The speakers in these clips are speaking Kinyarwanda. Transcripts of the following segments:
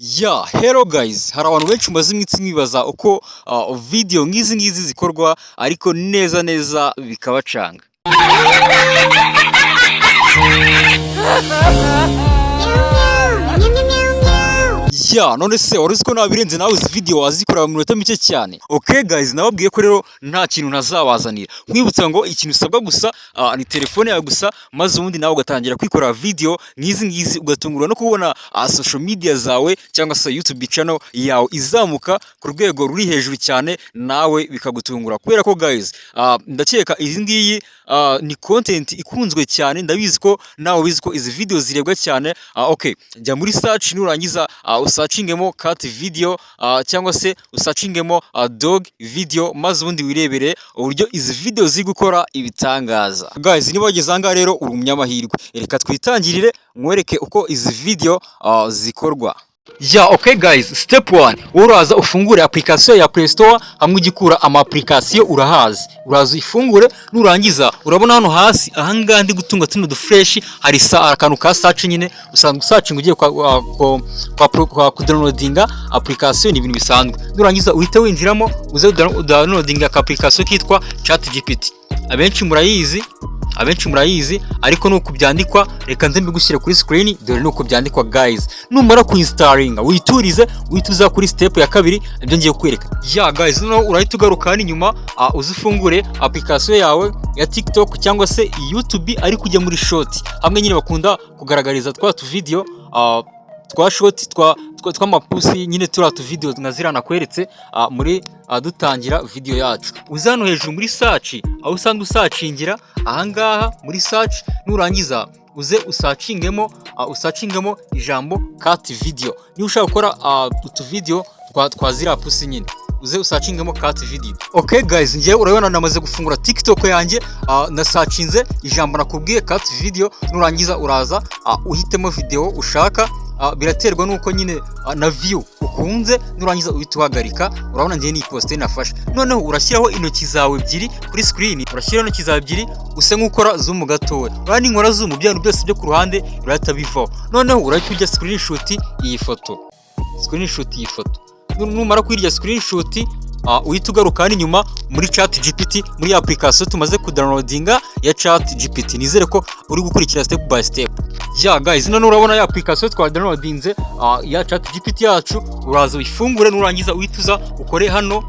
Hello guys, hari abantu benshi mumaze iminsi mwibaza uko video nk'izi zikorwa ariko neza bikabacanga. None se wari uzi ko Ntabirenze nawe izi video wazikora mu minota mike cyane? Okay guys, nababwiye ko rero nta kintu ntazabazanira. Nkwibutsa ngo ikintu usabwa gusa ni telefone yawe gusa, maze ubundi nawe ugatangira kwikora video nk'izi ugatungurwa no kubona social media zawe cyangwa se YouTube channel yawe izamuka ku rwego ruri hejuru cyane, nawe bikagutungura. Kubera ko guys, ndakeka izi ngiyi ni content ikunzwe cyane, ndabizi ko nawe bizi ko izi video zirebwa cyane. Okay, jya muri search nurangiza usachingemo cat video cyangwa se usachingemo dog video, maze ubundi wirebere uburyo izi video zigukora ibitangaza. Guys, niba wageze anga rero uri umunyamahirwe, reka twitangirire mwereke uko izi video zikorwa. Okay guys, step 1, uraza ufungure application ya Play Store, hamwe ugikura ama application urahazi. Uraza ifungure, nurangiza urabona hano hasi ahangaha ndi gutunga tuno du fresh, hari akantu ka search nyine, usanga searching ugiye kwa downloadinga application, ni ibintu bisanzwe. Nurangiza uhite winjiramo uze downloadinga application kitwa ChatGPT. Abenshi murayizi ariko nuko byandikwa, reka nze mbigushyire kuri screen. Dore nuko byandikwa guys. Numara kuinstalinga witurize, uhituza kuri step ya kabiri, ibyo ngiye kwereka. Guys, no urahita ugaruka inyuma, uzifungure application yawe ya TikTok cyangwa se YouTube, ari kujya muri short. Hamwe nyine bakunda kugaragariza twa tu video twa short twa mapusi nyine turatu video nkazira nakweretse muri dutangira video yacu. Uzano hejuru muri search, aho usanga usachingira ahangaha muri search, nurangiza uze usachingemo ijambo cat video. Ni ushaka gukora utu video twazira pusi nyine, uze usachingemo cat video. Okay guys, ngiye urabona namaze gufungura TikTok yanjye, nasachinze ijambo nakubwiye cat video. Nurangiza uraza uhitemo video ushaka, biraterwa nuko nyine na view ukunze. Nurangiza uhita uhagarika, urabona ngiye ni poste nafashe. Noneho urashyiraho intoki zawe ebyiri kuri screen, urashyiraho intoki zawe ebyiri use nk'ukora zoom gatowe. Urani nkora zoom, byantu byose byo ku ruhande birahita bivaho. Noneho urahita ujya screenshot iyi foto. Numara kwirya screenshot, uhita ugaruka inyuma muri ChatGPT, muri application tumaze kudownloadinga ya ChatGPT. Nizere ko uri gukurikira step by step. Guys, none urabona ya application twa downloadinze ya ChatGPT yacu. Uraza uyifungure, nurangiza uhituza ukore hano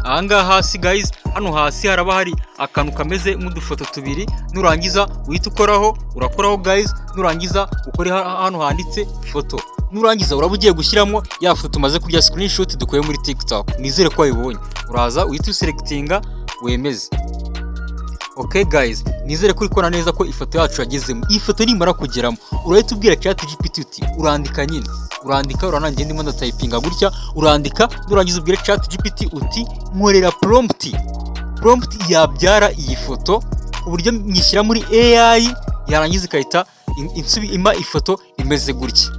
ahangaha hasi. Guys, hano hasi haraba hari akantu kameze nk'udufoto tubiri. Nurangiza uhita urakoraho guys. Nurangiza ukore hano handitse foto. Nurangiza uraba ugiye gushyiramo ya foto tumaze kurya screenshot dukuye muri TikTok. Nizere ko wayibonye. Uraza uhita uselectinga wemeze. Okay guys, nizere ko ikora neza ko ifoto yacu yagezemo. Iyi foto nimara kugeramo, urahita ubwira ChatGPT uti urandika nyine. Uranangiye ndimo ndatypinga gutya, urandika. Nurangiza ubwire ChatGPT uti nkorera prompt yabyara iyi foto, ku buryo nyishyira muri AI yarangiza ikahita ima ifoto imeze gutya.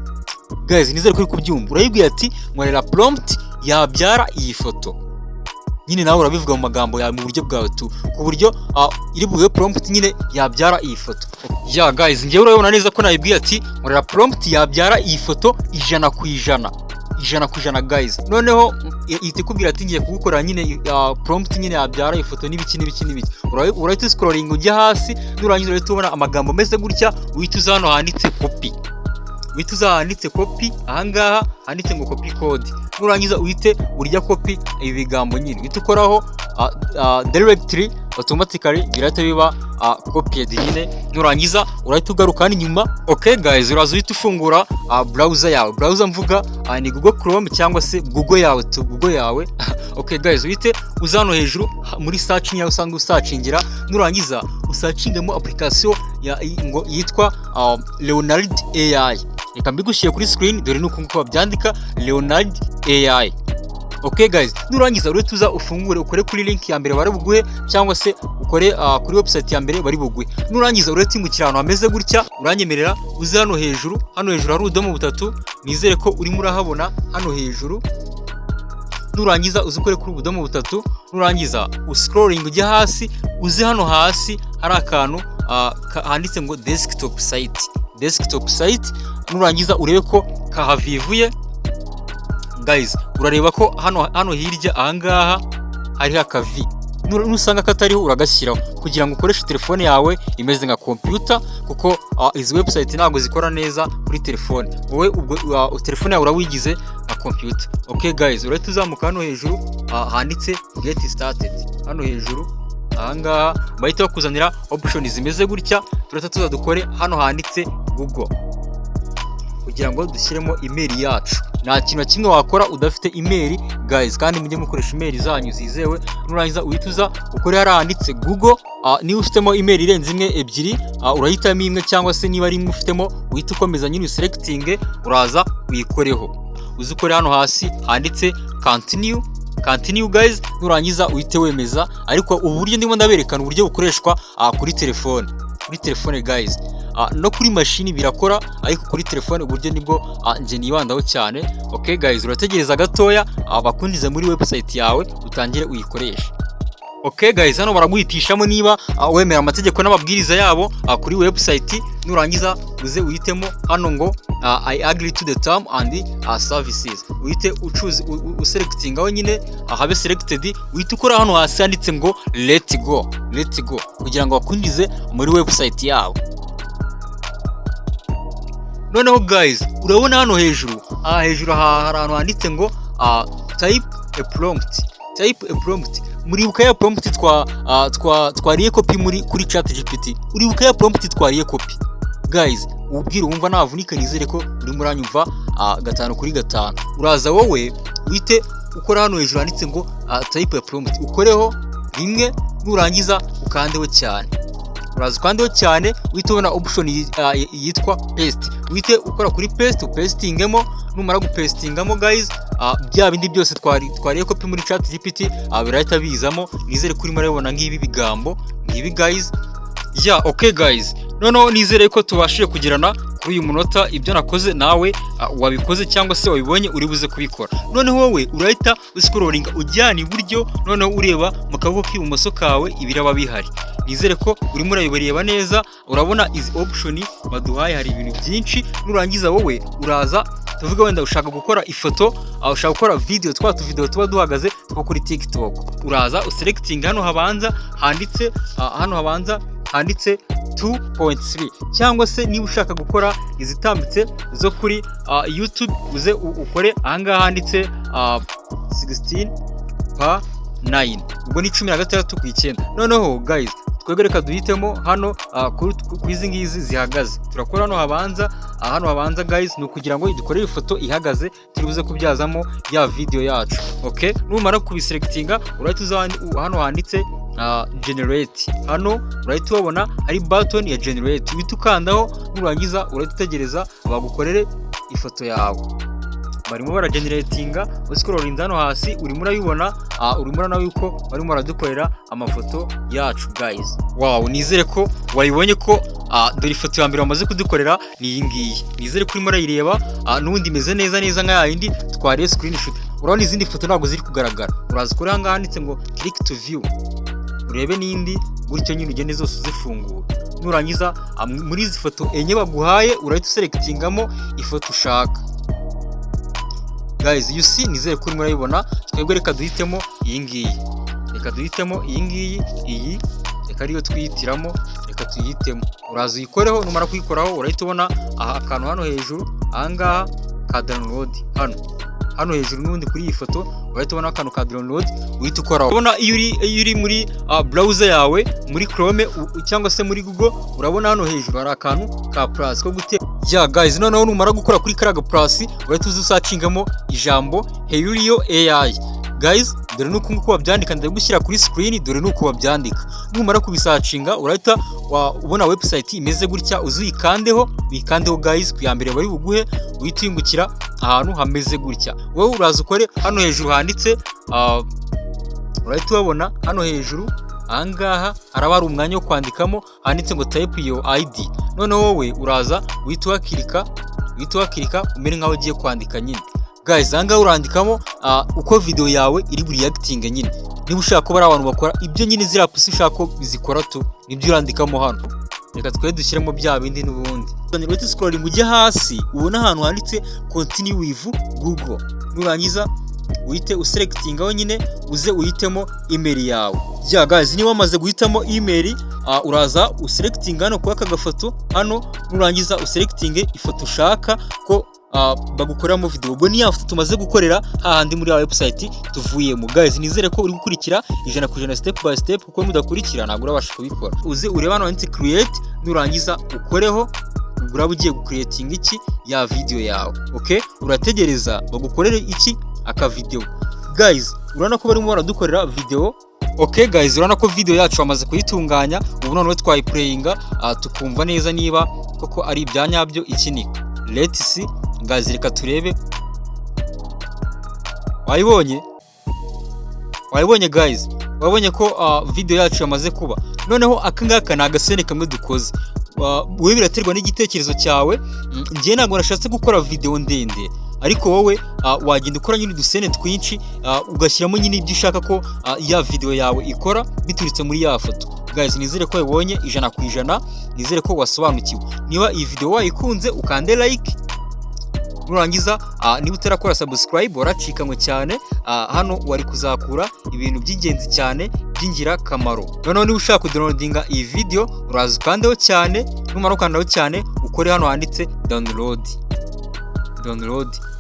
Guys, nizere ko uri kubyumva. Urayibwira ati nkorera prompt yabyara iyi foto. Nyine nawe urabivuga mu magambo yawe mu buryo bwawe tu, ku buryo iri buye prompt nyine yabyara iyi foto. Guys, ngiye urabona neza ko nayibwiye ati nkorera prompt yabyara iyi foto 100% guys. Noneho ihita ikubwira ati ngiye kugukorera nyine prompt nyine yabyara iyi foto n'ibiki. Urahita scrolling ujya hasi, nurangiza urahita ubona amagambo meze gutya. Uhita uza hano handitse copy, ahangaha handitse ngo copy code. Nurangiza uhite urya copy ibi bigambo nyine, uhita ukoraho directly automatically birahita biba copied nyine. Nurangiza urahita ugaruka inyuma. Okay guys, uraza uhita ufungura browser yawe. Browser mvuga ni Google Chrome cyangwa se Google yawe. Okay guys, uhite uzano hejuru muri search yawe usanga usachingira. Nurangiza usachingemo application yitwa Leonard AI. Reka mbigushiye kuri screen. Dore nuko nguko babyandika Leonard AI. Okay guys, nurangiza urahita uza ufungure ukore kuri link ya mbere bari buguhe, cyangwa se ukore kuri website ya mbere bari buguhe. Nurangiza urahita ingukira ahantu hameze gutya, uranyemerera uze hano hejuru hari udomo butatu. Nizere ko urimo urahabona hano hejuru. Nurangiza uzukore kuri ubudomo butatu. Nurangiza uscrolling ujya hasi, uze hano hasi hari akantu handitse ngo desktop site. desktop site, nurangiza urebe ko kahavivuye guys. Urareba ko hano hirya ahangaha hariho akavi, nusanga katariho uragashyiraho kugira ngo ukoreshe telefone yawe imeze nka computer, kuko izi website ntabwo zikora neza kuri telefone. Wowe ubwo telefone yawe urawigize nka computer. Okay guys, urahita uzamuka hano hejuru handitse get started. Hano hejuru ahangaha bahita bakuzanira option zimeze gutya. Turahita tuza dukore hano handitse Google kugira ngo dushyiremo email yacu. Nta kintu kimwe wakora udafite email guys, kandi mujye mukoresha email zanyu zizewe. Nurangiza uhituza ukore handitse Google. Niba ufitemo email irenze imwe ebyiri, urahitamo imwe, cyangwa se niba ari imwe ufitemo uhita ukomeza nyine uselecting, uraza uyikoreho. Uzukore hano hasi handitse continue guys. Nurangiza uhite wemeza, ariko ubu buryo ndimo ndaberekana uburyo bukoreshwa kuri telefone guys. No kuri mashini birakora, ariko kuri telefone uburyo nibwo nje nibandaho cyane. Okay guys, urategereza gatoya bakundize muri website yawe utangire uyikoresha. Okay guys, hano baraguhitishamo niba wemera amategeko n'amabwiriza yabo kuri website. Nurangiza uze uhitemo hano ngo I agree to the term and services. Uhite uselecting aho nyine habe selected, uhite ukora hano hasi handitse ngo let go kugira ngo bakundize muri website yabo. Noneho guys, urabona hano hejuru hari ahantu handitse ngo type a prompt. Muribuka ya prompt twariye copy kuri chat GPT. Uribuka ya prompt twariye copy guys. Ubwira wumva navunika, nizere ko uri muranyumva 5 kuri 5. Uraza wowe uhite ukora hano hejuru handitse ngo type a prompt, ukoreho rimwe, nurangiza ukandeho cyane. Uraza ukandeho cyane, uhite ubona option yitwa paste. Uhite ukora kuri paste, upastingemo. Numara gupastingamo guys, bya bindi byose twariye copy muri chat GPT birahita bizamo. Nizere kuri murabona ngibi bigambo ngibi guys. Okay guys, noneho nizere ko tubashije kugirana kuri uyu munota. Ibyo nakoze nawe wabikoze cyangwa se wabibonye uri buze kubikora. Noneho wowe urahita uscrollinga ujyana iburyo, noneho ureba mu kaboko k'ibumoso kawe ibiraba bihari. Nizere ko urimo urayobora neza. Urabona izi option baduhaye hari ibintu byinshi. Nurangiza wowe uraza, tuvuge wenda ushaka gukora ifoto, ushaka gukora video, video tuba duhagaze two kuri TikTok. Uraza uselecting hano habanza handitse 2.3, cyangwa se niba ushaka gukora izitambitse zo kuri YouTube uze ukore ahangaha handitse 16:9, ubwo ni 16 ku 9. Noneho guys, twegereka duhitemo hano ku izi ngizi zihagaze. Turakora hano habanza guys, ni ukugira ngo dukorere ifoto ihagaze turibuze kubyazamo ya video yacu. Okay, numara kubiselectinga urahita hano handitse generate. Hano urahita ubona hari button ya generate, uhita ukandaho. Nurangiza urahita utegereza bagukorere ifoto yawe. Barimo barageneratinga, uscrollinga hano hasi urimo urayibona. Urimo urabona yuko barimo baradukorera amafoto yacu guys. Wow, nizere ko wayibonye ko dore ifoto ya mbere bamaze kudukorera ni iyi ngiyi. Nizere ko urimo urayireba, n'ubundi imeze neza neza nka yindi twariye screenshot. Urabona izindi foto ntabwo ziri kugaragara. Uraza kuri hanga handitse ngo click to view, urebe n'indi gutyo nyine ugende zose uzifungura. Nurangiza muri izi foto enye baguhaye urahita uselectingamo ifoto ushaka guys. You see, nizere ko urimo urayibona. Twebwe reka duhitemo iyi ngiyi, iyi reka ariyo twiyitiramo, reka tuyihitemo. Uraza uyikoreho, numara kuyikoraho urahita ubona akantu hano hejuru ahangaha ka download. Hano hejuru n'ubundi kuri iyi foto urahita ubona akantu ka download, uhita ukoraho. Urabona iyo uri muri browser yawe muri Chrome cyangwa se muri Google, urabona hano hejuru hari akantu ka plus ko gutera. Guys, noneho numara gukora kuri karaga plus urahita uzusakingamo ijambo Heyuriyo AI guys. Dore nuko nguko babyandika, ndagushyira kuri screen. Dore nuko babyandika. Numara kubisacinga urahita ubona website imeze gutya, uyikandeho guys. Ku ya mbere bari buguhe uhita uyungukira ahantu hameze gutya. Wowe uraza ukore hano hejuru handitse urahita ubona hano hejuru ahangaha haraba hari umwanya wo kwandikamo handitse ngo type your ID. Noneho wowe uraza uhita uhakirika umere nkaho ugiye kwandika nyine guys. Ahangaha urandikamo uko video yawe iri reacting nyine. Niba ushaka ko bari abantu bakora ibyo nyine ziriya pusi ushaka ko bizikora tu, nibyo urandikamo hano. reka twe dushyiremo bya bindi n'ubundi. Uhite scrolling ujye hasi ubona ahantu handitse continue with Google, nurangiza uhite uselectingaho nyine uze uhitemo email yawe. Ya guys, niba wamaze guhitamo email uraza uselectinga hano kwa kagafoto hano, nurangiza uselectinge ifoto ushaka ko bagukoreramo video. Ubwo ni ya foto tumaze gukorera hahandi muri our website tuvuyemo. Guys, nizere ko uri gukurikira 100% step by step, kuko mudakurikira ntabwo urabasha kubikora. Uze ureba hano handitse create, nurangiza ukoreho, uraba ugiye gucreating iki ya video yawe. Okay, urategereza bagukorere iki aka video. Guys, urabona ko barimo baradukorera video. Okay guys, urabona ko video yacu bamaze kuyitunganya. Ubu noneho twayiplayinga tukumva neza niba koko ari ibyanyabyo ikinika. Let's see guys, reka turebe. Wayibonye guys, wabonye ko video yacu yamaze kuba. Noneho akangaka ni agasene kamwe dukoze. Wowe biraterwa n'igitekerezo cyawe. Ngiye ntabwo nashatse gukora video ndende, ariko wowe wagenda ukora nyine udusene twinshi, ugashyiramo nyine ibyo ushaka ko ya video yawe ikora bituritse muri ya foto. Guys, nizere ko wabonye 100%, nizere ko wasobanukiwe. Niba iyi video wayikunze ukande like, nurangiza niba utarakora subscribe waracikanywe cyane. Hano wari kuzakura ibintu by'ingenzi cyane byingira kamaro. Noneho niba ushaka kudownloadinga iyi video uraza ukandeho cyane, numara ukandaho cyane ukore hano handitse download.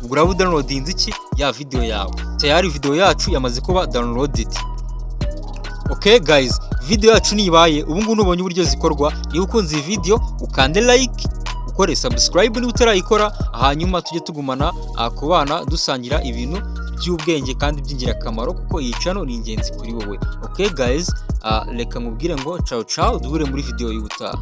Ubwo uraba downloadinze iki ya video yawe. Tayari video yacu yamaze kuba downloaded. Okay guys, video yacu nibaye ubu ngubu nubonye uburyo zikorwa. Niba ukunze iyi video ukande like, ukore subscribe niba utarayikora, hanyuma tujye tugumana kubana dusangira ibintu by'ubwenge kandi by'ingirakamaro, kuko iyi channel ni ingenzi kuri wowe. Okay guys, reka mubwire ngo ciao duhure muri video y'ubutaha.